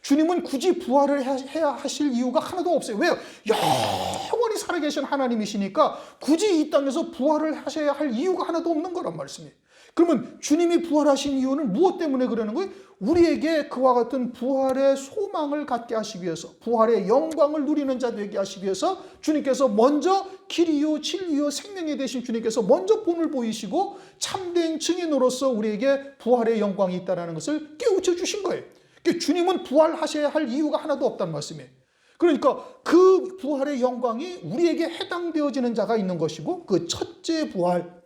주님은 굳이 부활을 해야 하실 이유가 하나도 없어요. 왜요? 영원히 살아계신 하나님이시니까 굳이 이 땅에서 부활을 하셔야 할 이유가 하나도 없는 거란 말씀이에요. 그러면 주님이 부활하신 이유는 무엇 때문에 그러는 거예요? 우리에게 그와 같은 부활의 소망을 갖게 하시기 위해서, 부활의 영광을 누리는 자 되게 하시기 위해서 주님께서 먼저 길이요 진리요 생명이 되신 주님께서 먼저 본을 보이시고 참된 증인으로서 우리에게 부활의 영광이 있다는 것을 깨우쳐 주신 거예요. 그러니까 주님은 부활하셔야 할 이유가 하나도 없다는 말씀이에요. 그러니까 그 부활의 영광이 우리에게 해당되어지는 자가 있는 것이고 그 첫째 부활,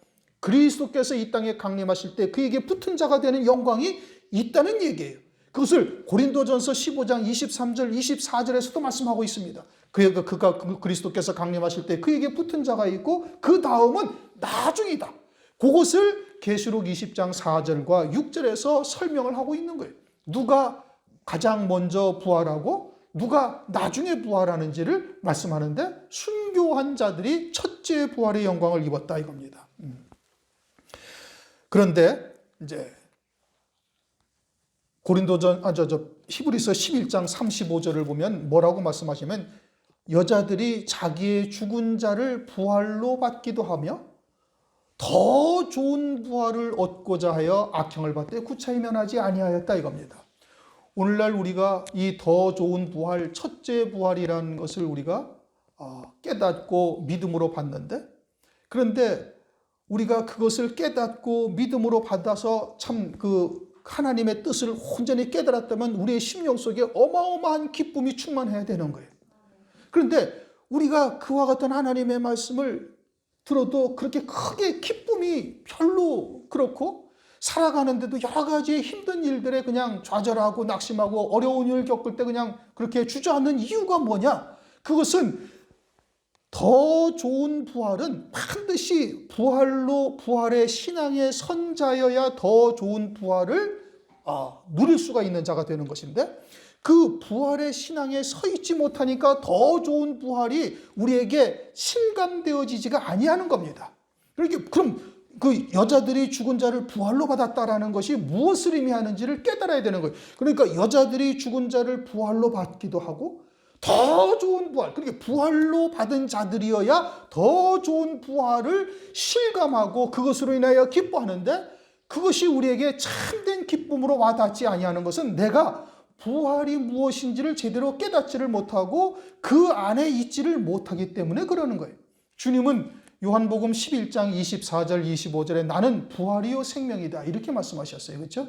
그리스도께서 이 땅에 강림하실 때 그에게 붙은 자가 되는 영광이 있다는 얘기예요. 그것을 고린도전서 15장 23절 24절에서도 말씀하고 있습니다. 그가 그리스도께서 강림하실 때 그에게 붙은 자가 있고 그 다음은 나중이다. 그것을 계시록 20장 4절과 6절에서 설명을 하고 있는 거예요. 누가 가장 먼저 부활하고 누가 나중에 부활하는지를 말씀하는데 순교한 자들이 첫째 부활의 영광을 입었다 이겁니다. 그런데 이제 히브리서 11장 35절을 보면 뭐라고 말씀하시면 여자들이 자기의 죽은 자를 부활로 받기도 하며 더 좋은 부활을 얻고자 하여 악행을 받되 구차히 면하지 아니하였다 이겁니다. 오늘날 우리가 이 더 좋은 부활, 첫째 부활이라는 것을 우리가 깨닫고 믿음으로 받는데 그런데 우리가 그것을 깨닫고 믿음으로 받아서 참 그 하나님의 뜻을 온전히 깨달았다면 우리의 심령 속에 어마어마한 기쁨이 충만해야 되는 거예요. 그런데 우리가 그와 같은 하나님의 말씀을 들어도 그렇게 크게 기쁨이 별로 그렇고 살아가는데도 여러 가지 힘든 일들에 그냥 좌절하고 낙심하고 어려운 일을 겪을 때 그냥 그렇게 주저앉는 이유가 뭐냐? 그것은 더 좋은 부활은 반드시 부활의 신앙의 선자여야 더 좋은 부활을 누릴 수가 있는 자가 되는 것인데 그 부활의 신앙에 서 있지 못하니까 더 좋은 부활이 우리에게 실감되어지지가 아니하는 겁니다. 그럼 그 여자들이 죽은 자를 부활로 받았다라는 것이 무엇을 의미하는지를 깨달아야 되는 거예요. 그러니까 여자들이 죽은 자를 부활로 받기도 하고 더 좋은 부활, 그러니까 부활로 받은 자들이어야 더 좋은 부활을 실감하고 그것으로 인하여 기뻐하는데 그것이 우리에게 참된 기쁨으로 와닿지 아니하는 것은 내가 부활이 무엇인지를 제대로 깨닫지를 못하고 그 안에 있지를 못하기 때문에 그러는 거예요. 주님은 요한복음 11장 24절 25절에 나는 부활이요 생명이다 이렇게 말씀하셨어요. 그렇죠?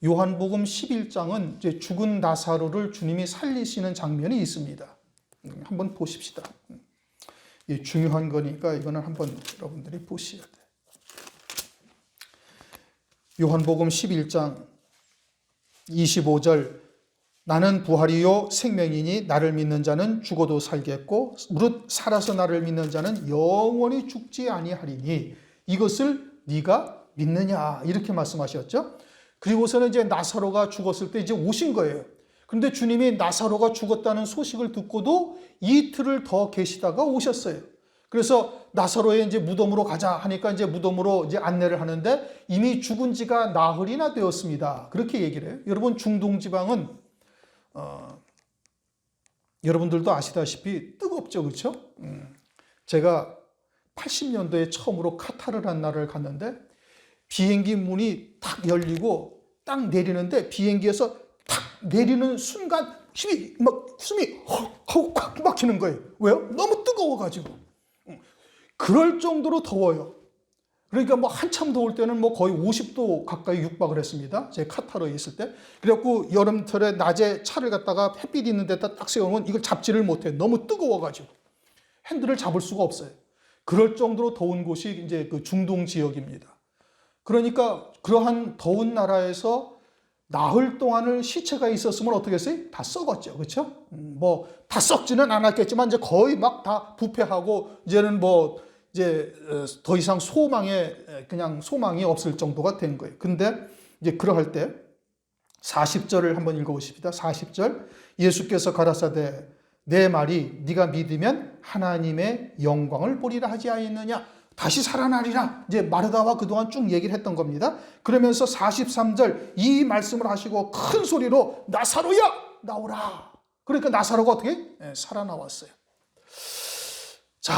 요한복음 11장은 이제 죽은 나사로를 주님이 살리시는 장면이 있습니다. 한번 보십시다. 이 중요한 거니까 이거는 한번 여러분들이 보셔야 돼요. 요한복음 11장 25절 나는 부활이요 생명이니 나를 믿는 자는 죽어도 살겠고 무릇 살아서 나를 믿는 자는 영원히 죽지 아니하리니 이것을 네가 믿느냐 이렇게 말씀하셨죠. 그리고서는 이제 나사로가 죽었을 때 이제 오신 거예요. 그런데 주님이 나사로가 죽었다는 소식을 듣고도 이틀을 더 계시다가 오셨어요. 그래서 나사로의 이제 무덤으로 가자 하니까 이제 무덤으로 이제 안내를 하는데 이미 죽은 지가 나흘이나 되었습니다. 그렇게 얘기를 해요. 여러분 중동 지방은 여러분들도 아시다시피 뜨겁죠, 그렇죠? 제가 80년도에 처음으로 카타르 한 나라를 갔는데 비행기 문이 탁 열리고 딱 내리는데 비행기에서 탁 내리는 순간 숨이 헉 막히는 거예요. 왜요? 너무 뜨거워가지고. 그럴 정도로 더워요. 그러니까 뭐 한참 더울 때는 뭐 거의 50도 가까이 육박을 했습니다. 제 카타르에 있을 때. 그래갖고 여름철에 낮에 차를 갖다가 햇빛 있는 데다 딱 세우면 이걸 잡지를 못해. 너무 뜨거워가지고. 핸들을 잡을 수가 없어요. 그럴 정도로 더운 곳이 이제 그 중동 지역입니다. 그러니까 그러한 더운 나라에서 나흘 동안을 시체가 있었으면 어떻게 했어요? 다 썩었죠. 그렇죠? 뭐 다 썩지는 않았겠지만 이제 거의 막 다 부패하고 이제는 뭐 이제 더 이상 소망이 없을 정도가 된 거예요. 근데 이제 그러할 때 40절을 한번 읽어보십시다. 40절 예수께서 가라사대 내 말이 네가 믿으면 하나님의 영광을 보리라 하지 아니느냐 다시 살아나리라. 이제 마르다와 그동안 쭉 얘기를 했던 겁니다. 그러면서 43절 이 말씀을 하시고 큰 소리로 나사로야 나오라. 그러니까 나사로가 어떻게 살아나왔어요. 자,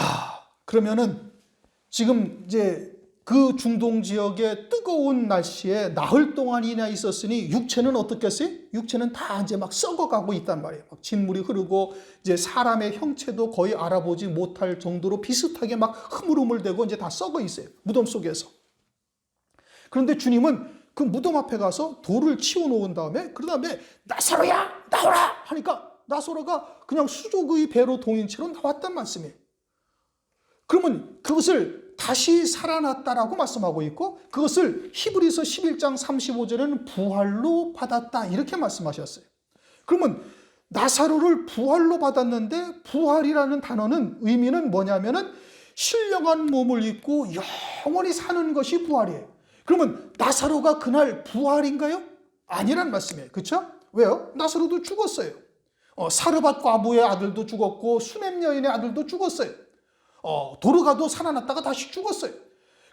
그러면은 지금 이제 그 중동 지역의 뜨거운 날씨에 나흘 동안이나 있었으니 육체는 어떻겠어요? 육체는 다 이제 막 썩어가고 있단 말이에요. 막 진물이 흐르고 이제 사람의 형체도 거의 알아보지 못할 정도로 비슷하게 막 흐물흐물되고 이제 다 썩어 있어요. 무덤 속에서. 그런데 주님은 그 무덤 앞에 가서 돌을 치워놓은 다음에 그 다음에 나사로야 나오라 하니까 나사로가 그냥 수족의 배로 동인 채로 나왔단 말씀이에요. 그러면 그것을 다시 살아났다라고 말씀하고 있고 그것을 히브리서 11장 35절에는 부활로 받았다 이렇게 말씀하셨어요. 그러면 나사로를 부활로 받았는데 부활이라는 단어는 의미는 뭐냐면은 신령한 몸을 입고 영원히 사는 것이 부활이에요. 그러면 나사로가 그날 부활인가요? 아니란 말씀이에요. 그렇죠? 왜요? 나사로도 죽었어요. 사르밧 과부의 아들도 죽었고 수넴 여인의 아들도 죽었어요. 도르가도 살아났다가 다시 죽었어요.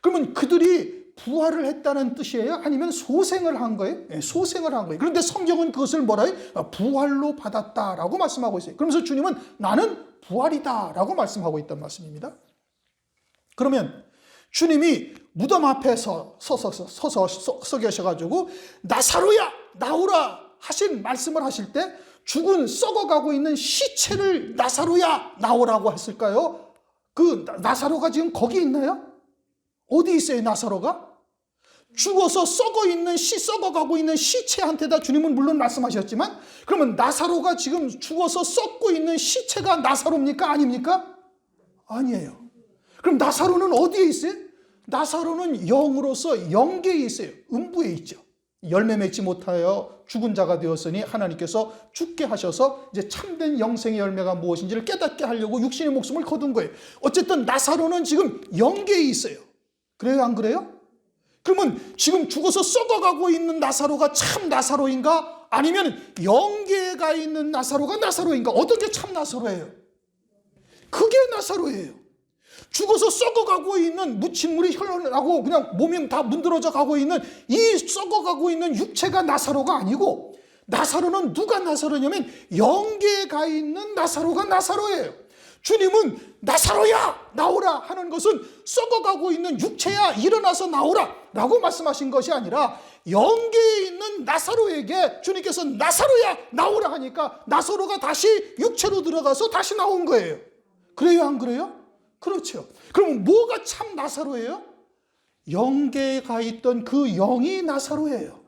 그러면 그들이 부활을 했다는 뜻이에요? 아니면 소생을 한 거예요? 네, 소생을 한 거예요. 그런데 성경은 그것을 뭐라 해요? 부활로 받았다라고 말씀하고 있어요. 그러면서 주님은 나는 부활이다라고 말씀하고 있단 말씀입니다. 그러면 주님이 무덤 앞에 서서 계셔가지고 나사로야 나오라 하신 말씀을 하실 때 죽은 썩어가고 있는 시체를 나사로야 나오라고 했을까요? 그 나사로가 지금 거기 있나요? 어디 있어요 나사로가? 죽어서 썩어가고 있는 시체한테다 주님은 물론 말씀하셨지만 그러면 나사로가 지금 죽어서 썩고 있는 시체가 나사로입니까? 아닙니까? 아니에요. 그럼 나사로는 어디에 있어요? 나사로는 영으로서 영계에 있어요. 음부에 있죠. 열매 맺지 못하여 죽은 자가 되었으니 하나님께서 죽게 하셔서 이제 참된 영생의 열매가 무엇인지를 깨닫게 하려고 육신의 목숨을 거둔 거예요. 어쨌든 나사로는 지금 영계에 있어요. 그래요, 안 그래요? 그러면 지금 죽어서 썩어가고 있는 나사로가 참 나사로인가? 아니면 영계에 가 있는 나사로가 나사로인가? 어떤 게 참 나사로예요? 그게 나사로예요. 죽어서 썩어가고 있는 무침물이 혈흔하고 그냥 몸이 다 문드러져 가고 있는 이 썩어가고 있는 육체가 나사로가 아니고 나사로는 누가 나사로냐면 영계에 가 있는 나사로가 나사로예요. 주님은 나사로야 나오라 하는 것은 썩어가고 있는 육체야 일어나서 나오라 라고 말씀하신 것이 아니라 영계에 있는 나사로에게 주님께서 나사로야 나오라 하니까 나사로가 다시 육체로 들어가서 다시 나온 거예요. 그래요, 안 그래요? 그렇죠. 그럼 뭐가 참 나사로예요? 영계에 가 있던 그 영이 나사로예요.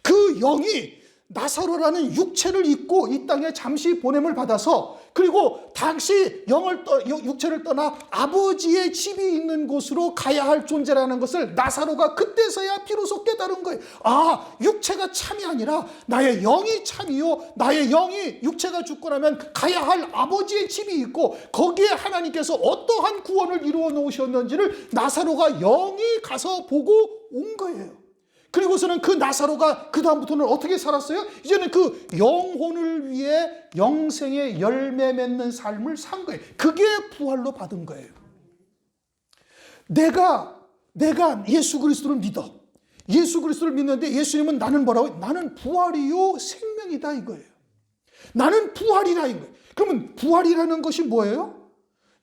그 영이 나사로라는 육체를 입고 이 땅에 잠시 보냄을 받아서 그리고 다시 육체를 떠나 아버지의 집이 있는 곳으로 가야 할 존재라는 것을 나사로가 그때서야 비로소 깨달은 거예요. 아, 육체가 참이 아니라 나의 영이 참이요, 나의 영이 육체가 죽고 나면 가야 할 아버지의 집이 있고 거기에 하나님께서 어떠한 구원을 이루어 놓으셨는지를 나사로가 영이 가서 보고 온 거예요. 그리고서는 그 나사로가 그 다음부터는 어떻게 살았어요? 이제는 그 영혼을 위해 영생의 열매 맺는 삶을 산 거예요. 그게 부활로 받은 거예요. 내가 예수 그리스도를 믿어. 예수 그리스도를 믿는데 예수님은 나는 뭐라고? 나는 부활이요 생명이다 이거예요. 나는 부활이다 이거예요. 그러면 부활이라는 것이 뭐예요?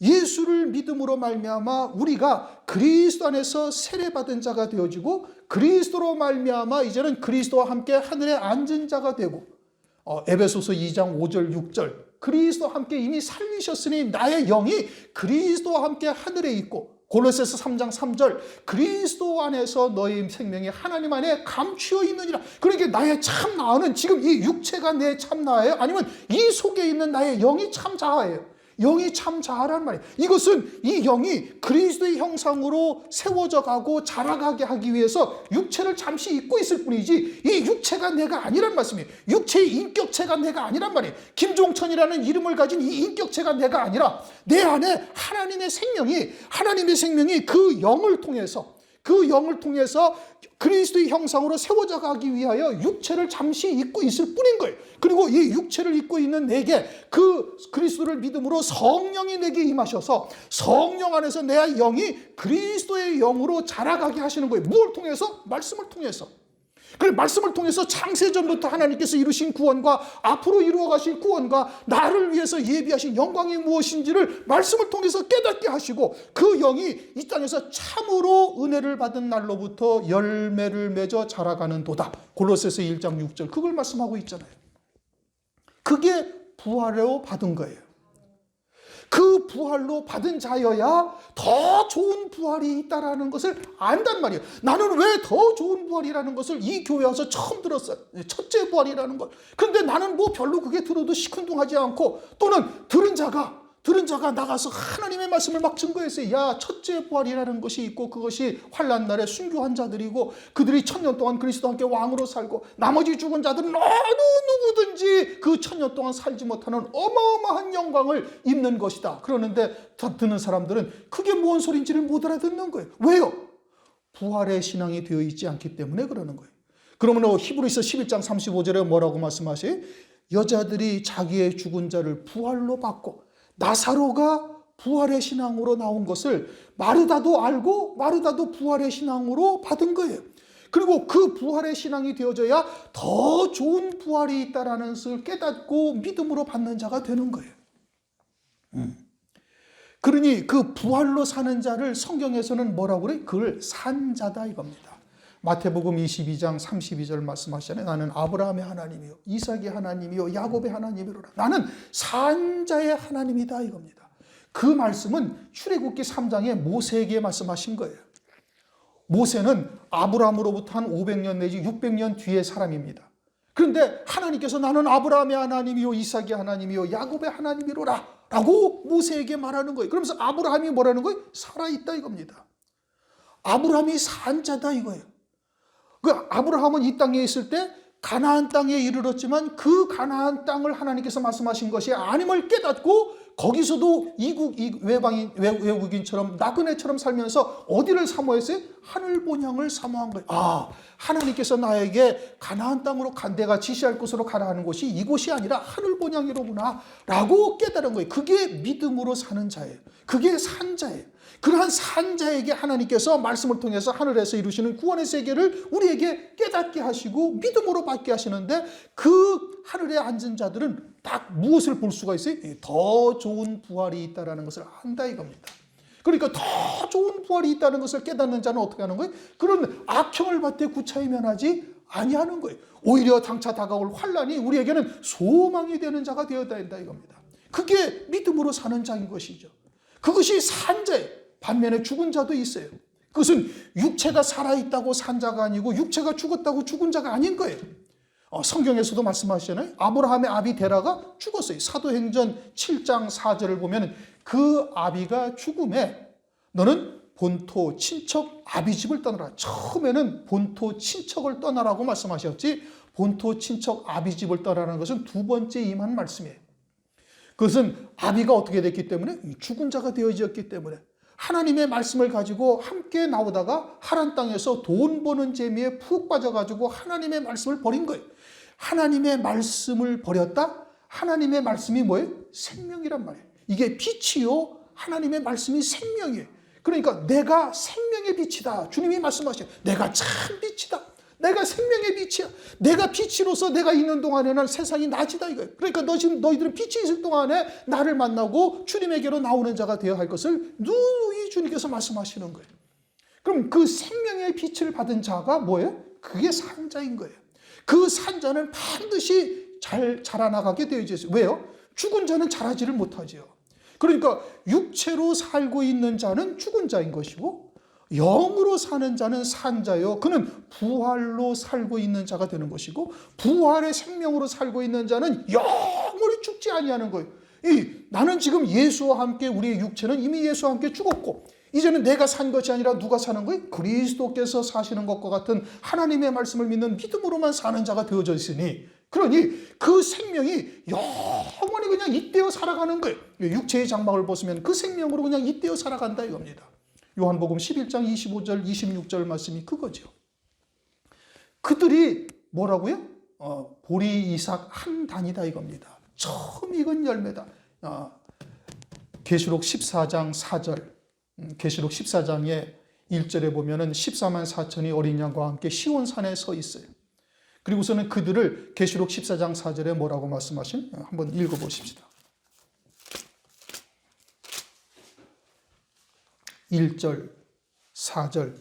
예수를 믿음으로 말미암아 우리가 그리스도 안에서 세례받은 자가 되어지고 그리스도로 말미암아 이제는 그리스도와 함께 하늘에 앉은 자가 되고 에베소서 2장 5절 6절 그리스도와 함께 이미 살리셨으니 나의 영이 그리스도와 함께 하늘에 있고 골로새서 3장 3절 그리스도 안에서 너의 생명이 하나님 안에 감추어 있느니라. 그러니까 나의 참 나는 지금 이 육체가 내 참 나예요? 아니면 이 속에 있는 나의 영이 참 자아예요? 영이 참 자아란 말이에요. 이것은 이 영이 그리스도의 형상으로 세워져 가고 자라가게 하기 위해서 육체를 잠시 잊고 있을 뿐이지 이 육체가 내가 아니란 말씀이에요. 육체의 인격체가 내가 아니란 말이에요. 김종천이라는 이름을 가진 이 인격체가 내가 아니라 내 안에 하나님의 생명이 그 영을 통해서 그리스도의 형상으로 세워져 가기 위하여 육체를 잠시 잊고 있을 뿐인 거예요. 그리고 이 육체를 잊고 있는 내게 그 그리스도를 믿음으로 성령이 내게 임하셔서 성령 안에서 내 영이 그리스도의 영으로 자라가게 하시는 거예요. 무엇을 통해서? 말씀을 통해서. 그래, 말씀을 통해서 창세전부터 하나님께서 이루신 구원과 앞으로 이루어 가실 구원과 나를 위해서 예비하신 영광이 무엇인지를 말씀을 통해서 깨닫게 하시고 그 영이 이 땅에서 참으로 은혜를 받은 날로부터 열매를 맺어 자라가는 도다. 골로새서 1장 6절 그걸 말씀하고 있잖아요. 그게 부활로 받은 거예요. 그 부활로 받은 자여야 더 좋은 부활이 있다라는 것을 안단 말이에요. 나는 왜 더 좋은 부활이라는 것을 이 교회 와서 처음 들었어요. 첫째 부활이라는 걸. 그런데 나는 뭐 별로 그게 들어도 시큰둥하지 않고 또는 들은 자가 나가서 하나님의 말씀을 막 증거했어요. 야, 첫째 부활이라는 것이 있고 그것이 환난 날에 순교한 자들이고 그들이 1000년 동안 그리스도와 함께 왕으로 살고 나머지 죽은 자들은 어느 누구든지 그 1000년 동안 살지 못하는 어마어마한 영광을 입는 것이다. 그러는데 듣는 사람들은 그게 뭔 소리인지를 못 알아듣는 거예요. 왜요? 부활의 신앙이 되어 있지 않기 때문에 그러는 거예요. 그러면 히브리서 11장 35절에 뭐라고 말씀하세요? 여자들이 자기의 죽은 자를 부활로 받고 나사로가 부활의 신앙으로 나온 것을 마르다도 알고 마르다도 부활의 신앙으로 받은 거예요. 그리고 그 부활의 신앙이 되어져야 더 좋은 부활이 있다라는 것을 깨닫고 믿음으로 받는 자가 되는 거예요. 그러니 그 부활로 사는 자를 성경에서는 뭐라고 그래요? 그걸 산 자다 이겁니다. 마태복음 22장 32절 말씀하시잖아요. 나는 아브라함의 하나님이요 이삭의 하나님이요 야곱의 하나님이로라. 나는 산 자의 하나님이다 이겁니다. 그 말씀은 출애굽기 3장에 모세에게 말씀하신 거예요. 모세는 아브라함으로부터 한 500년 내지 600년 뒤의 사람입니다. 그런데 하나님께서 나는 아브라함의 하나님이요 이삭의 하나님이요 야곱의 하나님이로라 라고 모세에게 말하는 거예요. 그러면서 아브라함이 뭐라는 거예요? 살아있다 이겁니다. 아브라함이 산 자다 이거예요. 그 아브라함은 이 땅에 있을 때 가나안 땅에 이르렀지만 그 가나안 땅을 하나님께서 말씀하신 것이 아님을 깨닫고 거기서도 외국인처럼 나그네처럼 살면서 어디를 사모했어요? 하늘 본향을 사모한 거예요. 아, 하나님께서 나에게 가나안 땅으로 내가 지시할 곳으로 가라 하는 곳이 이곳이 아니라 하늘 본향이로구나 라고 깨달은 거예요. 그게 믿음으로 사는 자예요. 그게 산 자예요. 그러한 산 자에게 하나님께서 말씀을 통해서 하늘에서 이루시는 구원의 세계를 우리에게 깨닫게 하시고 믿음으로 받게 하시는데 그 하늘에 앉은 자들은 딱 무엇을 볼 수가 있어요? 더 좋은 부활이 있다는 것을 안다 이겁니다. 그러니까 더 좋은 부활이 있다는 것을 깨닫는 자는 어떻게 하는 거예요? 그런 악형을 받되 구차히 면하지 아니하는 거예요. 오히려 장차 다가올 환난이 우리에게는 소망이 되는 자가 되어야 된다 이겁니다. 그게 믿음으로 사는 자인 것이죠. 그것이 산 자예요. 반면에 죽은 자도 있어요. 그것은 육체가 살아있다고 산 자가 아니고 육체가 죽었다고 죽은 자가 아닌 거예요. 성경에서도 말씀하시잖아요. 아브라함의 아비 데라가 죽었어요. 사도행전 7장 4절을 보면 그 아비가 죽음에 너는 본토 친척 아비 집을 떠나라. 처음에는 본토 친척을 떠나라고 말씀하셨지, 본토 친척 아비 집을 떠나라는 것은 두 번째 임한 말씀이에요. 그것은 아비가 어떻게 됐기 때문에? 죽은 자가 되어졌기 때문에. 하나님의 말씀을 가지고 함께 나오다가 하란 땅에서 돈 버는 재미에 푹 빠져가지고 하나님의 말씀을 버린 거예요. 하나님의 말씀을 버렸다? 하나님의 말씀이 뭐예요? 생명이란 말이에요. 이게 빛이요, 하나님의 말씀이 생명이에요. 그러니까 내가 생명의 빛이다. 주님이 말씀하셔요. 내가 참 빛이다. 내가 생명의 빛이야. 내가 빛으로서 내가 있는 동안에는 세상이 낮이다 이거예요. 그러니까 너희들은 빛이 있을 동안에 나를 만나고 주님에게로 나오는 자가 되어야 할 것을 누누이 주님께서 말씀하시는 거예요. 그럼 그 생명의 빛을 받은 자가 뭐예요? 그게 산자인 거예요. 그 산자는 반드시 잘 자라나가게 되어 있어요. 왜요? 죽은 자는 자라지를 못하죠. 그러니까 육체로 살고 있는 자는 죽은 자인 것이고 영으로 사는 자는 산 자요. 그는 부활로 살고 있는 자가 되는 것이고 부활의 생명으로 살고 있는 자는 영원히 죽지 아니하는 거예요. 나는 지금 예수와 함께 우리의 육체는 이미 예수와 함께 죽었고 이제는 내가 산 것이 아니라 누가 사는 거예요? 그리스도께서 사시는 것과 같은 하나님의 말씀을 믿는 믿음으로만 사는 자가 되어져 있으니 그러니 그 생명이 영원히 그냥 잇대어 살아가는 거예요. 육체의 장막을 벗으면 그 생명으로 그냥 잇대어 살아간다 이겁니다. 요한복음 11장 25절 26절 말씀이 그거죠. 그들이 뭐라고요? 보리 이삭 한 단이다 이겁니다. 처음 익은 열매다. 계시록 14장 4절 계시록 14장의 1절에 보면은 14만 4천이 어린 양과 함께 시온산에 서 있어요. 그리고서는 그들을 계시록 14장 4절에 뭐라고 말씀하신? 한번 읽어보십시다. 1절, 4절,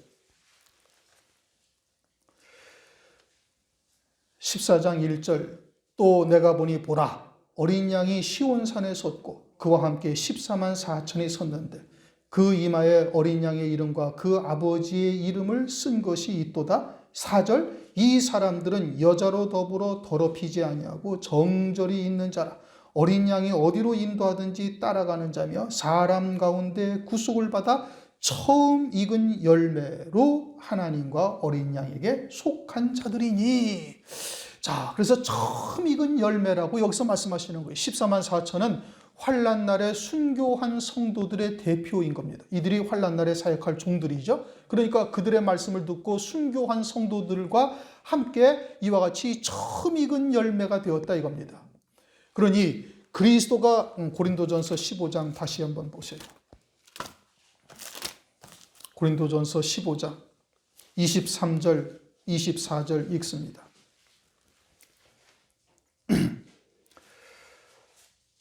14장 1절 또 내가 보니 보라 어린 양이 시온산에 섰고 그와 함께 14만 4천이 섰는데 그 이마에 어린 양의 이름과 그 아버지의 이름을 쓴 것이 있도다. 4절 이 사람들은 여자로 더불어 더럽히지 아니하고 정절이 있는 자라 어린 양이 어디로 인도하든지 따라가는 자며 사람 가운데 구속을 받아 처음 익은 열매로 하나님과 어린 양에게 속한 자들이니. 자, 그래서 처음 익은 열매라고 여기서 말씀하시는 거예요. 14만 4천은 환난 날에 순교한 성도들의 대표인 겁니다. 이들이 환난 날에 사역할 종들이죠. 그러니까 그들의 말씀을 듣고 순교한 성도들과 함께 이와 같이 처음 익은 열매가 되었다 이겁니다. 그러니 그리스도가 고린도전서 15장 다시 한번 보세요. 고린도전서 15장 23절 24절 읽습니다.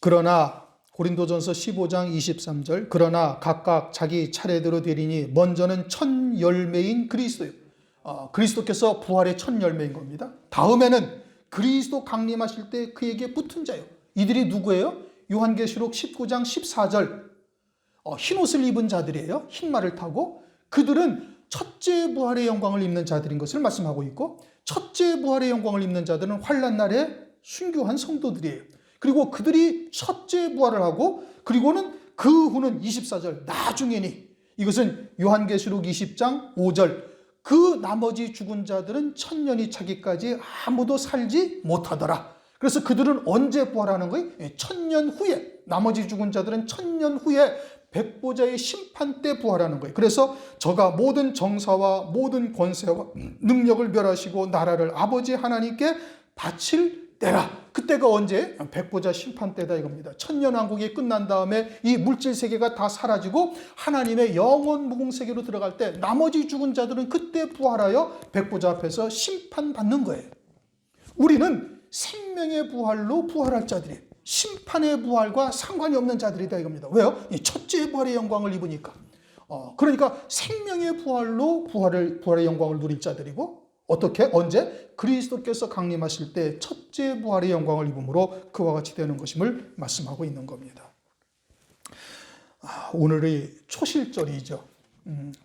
그러나 고린도전서 15장 23절 그러나 각각 자기 차례대로 되리니 먼저는 첫 열매인 그리스도요. 그리스도께서 부활의 첫 열매인 겁니다. 다음에는 그리스도 강림하실 때 그에게 붙은 자요. 이들이 누구예요? 요한계시록 19장 14절 흰옷을 입은 자들이에요. 흰말을 타고 그들은 첫째 부활의 영광을 입는 자들인 것을 말씀하고 있고 첫째 부활의 영광을 입는 자들은 환난 날에 순교한 성도들이에요. 그리고 그들이 첫째 부활을 하고 그리고는 그 후는 24절 나중에니 이것은 요한계시록 20장 5절 그 나머지 죽은 자들은 천년이 차기까지 아무도 살지 못하더라. 그래서 그들은 언제 부활하는 거예요? 천년 후에. 나머지 죽은 자들은 천년 후에 백보자의 심판 때 부활하는 거예요. 그래서 저가 모든 정사와 모든 권세와 능력을 멸하시고 나라를 아버지 하나님께 바칠 때라. 그때가 언제? 백보자 심판 때다 이겁니다. 천년왕국이 끝난 다음에 이 물질 세계가 다 사라지고 하나님의 영원 무궁 세계로 들어갈 때 나머지 죽은 자들은 그때 부활하여 백보자 앞에서 심판받는 거예요. 우리는 생명의 부활로 부활할 자들이에요. 심판의 부활과 상관이 없는 자들이다 이겁니다. 왜요? 첫째 부활의 영광을 입으니까. 그러니까 생명의 부활로 부활의 영광을 누릴 자들이고 어떻게? 언제? 그리스도께서 강림하실 때 첫째 부활의 영광을 입음으로 그와 같이 되는 것임을 말씀하고 있는 겁니다. 오늘의 초실절이죠.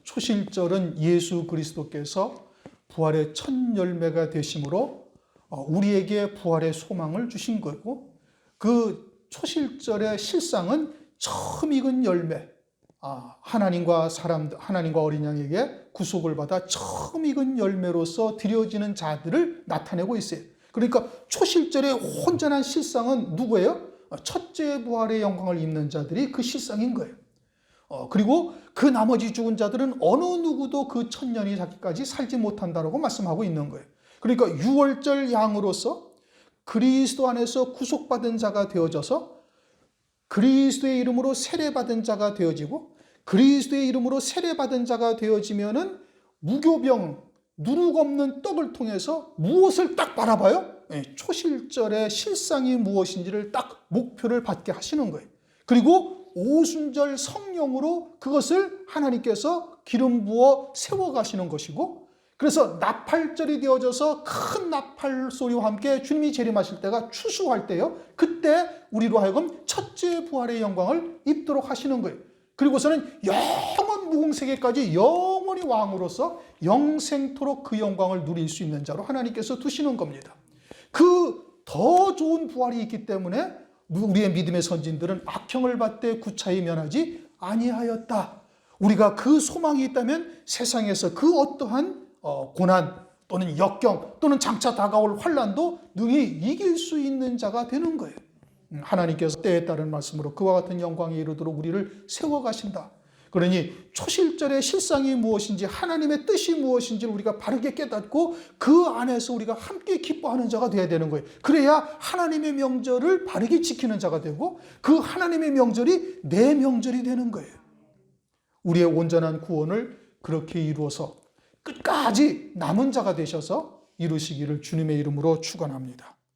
초실절은 예수 그리스도께서 부활의 첫 열매가 되심으로 우리에게 부활의 소망을 주신 거고, 그 초실절의 실상은 처음 익은 열매, 하나님과 어린 양에게 구속을 받아 처음 익은 열매로서 드려지는 자들을 나타내고 있어요. 그러니까 초실절의 온전한 실상은 누구예요? 첫째 부활의 영광을 입는 자들이 그 실상인 거예요. 그리고 그 나머지 죽은 자들은 어느 누구도 그 천년이 자기까지 살지 못한다라고 말씀하고 있는 거예요. 그러니까 유월절 양으로서 그리스도 안에서 구속받은 자가 되어져서 그리스도의 이름으로 세례받은 자가 되어지고, 그리스도의 이름으로 세례받은 자가 되어지면은 무교병, 누룩 없는 떡을 통해서 무엇을 딱 바라봐요? 초실절의 실상이 무엇인지를 딱 목표를 받게 하시는 거예요. 그리고 오순절 성령으로 그것을 하나님께서 기름 부어 세워가시는 것이고, 그래서 나팔절이 되어져서 큰 나팔 소리와 함께 주님이 재림하실 때가 추수할 때요, 그때 우리로 하여금 첫째 부활의 영광을 입도록 하시는 거예요. 그리고서는 영원 무궁세계까지 영원히 왕으로서 영생토록 그 영광을 누릴 수 있는 자로 하나님께서 두시는 겁니다. 그 더 좋은 부활이 있기 때문에 우리의 믿음의 선진들은 악형을 받되 구차히 면하지 아니하였다. 우리가 그 소망이 있다면 세상에서 그 어떠한 고난 또는 역경 또는 장차 다가올 환난도 능히 이길 수 있는 자가 되는 거예요. 하나님께서 때에 따른 말씀으로 그와 같은 영광에 이르도록 우리를 세워가신다. 그러니 초실절의 실상이 무엇인지, 하나님의 뜻이 무엇인지를 우리가 바르게 깨닫고 그 안에서 우리가 함께 기뻐하는 자가 되어야 되는 거예요. 그래야 하나님의 명절을 바르게 지키는 자가 되고 그 하나님의 명절이 내 명절이 되는 거예요. 우리의 온전한 구원을 그렇게 이루어서 끝까지 남은 자가 되셔서 이루시기를 주님의 이름으로 축원합니다.